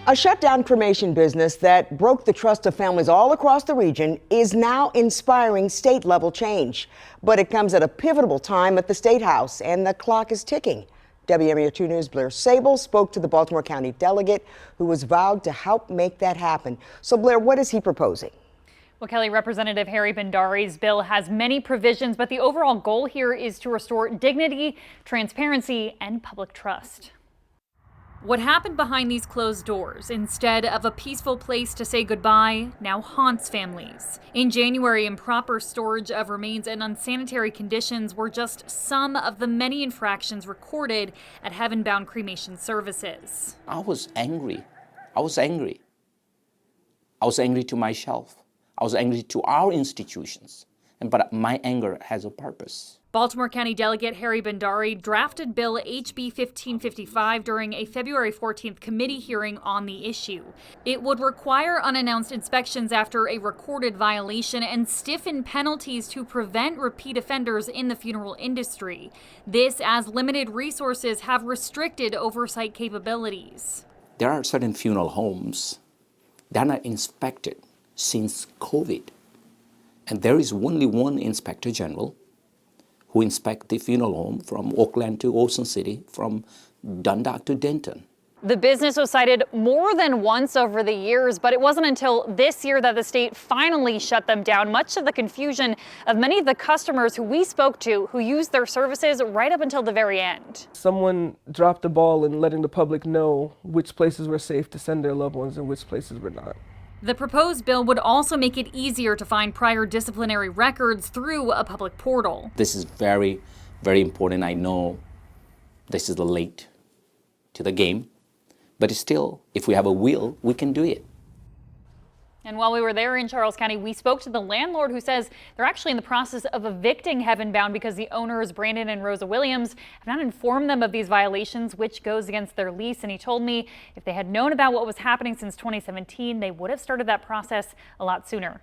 A shutdown cremation business that broke the trust of families all across the region is now inspiring state-level change. But it comes at a pivotal time at the State House, and the clock is ticking. WMAR 2 News' Blair Sable spoke to the Baltimore County Delegate, who was vowed to help make that happen. So, Blair, what is he proposing? Well, Kelly, Representative Bhandari's bill has many provisions, but the overall goal here is to restore dignity, transparency, and public trust. What happened behind these closed doors, instead of a peaceful place to say goodbye, now haunts families. In January, improper storage of remains and unsanitary conditions were just some of the many infractions recorded at heaven-bound cremation services. I was angry. I was angry to myself. I was angry to our institutions. But my anger has a purpose. Baltimore County Delegate Bhandari drafted Bill HB 1555 during a February 14th committee hearing on the issue. It would require unannounced inspections after a recorded violation and stiffen penalties to prevent repeat offenders in the funeral industry. This as limited resources have restricted oversight capabilities. There are certain funeral homes that are not inspected since COVID. And there is only one inspector general who inspects the funeral home from Oakland to Ocean City, from Dundalk to Denton. The business was cited more than once over the years, but it wasn't until this year that the state finally shut them down, much to the confusion of many of the customers who we spoke to who used their services right up until the very end. Someone dropped the ball in letting the public know which places were safe to send their loved ones and which places were not. The proposed bill would also make it easier to find prior disciplinary records through a public portal. This is very, very important. I know this is late to the game, but still, if we have a will, we can do it. And while we were there in Charles County, we spoke to the landlord who says they're actually in the process of evicting Heavenbound because the owners, Brandon and Rosa Williams, have not informed them of these violations, which goes against their lease. And he told me if they had known about what was happening since 2017, they would have started that process a lot sooner.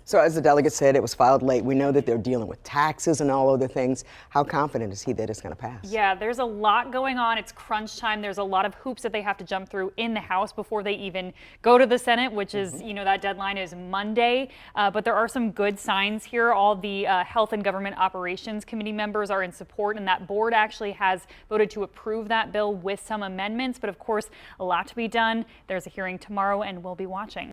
So as the delegate said, it was filed late. We know that they're dealing with taxes and all other things. How confident is he that it's going to pass? Yeah, there's a lot going on. It's crunch time. There's a lot of hoops that they have to jump through in the House before they even go to the Senate, which is, that deadline is Monday. But there are some good signs here. All the Health and Government Operations Committee members are in support, and that board actually has voted to approve that bill with some amendments. But of course, a lot to be done. There's a hearing tomorrow, and we'll be watching.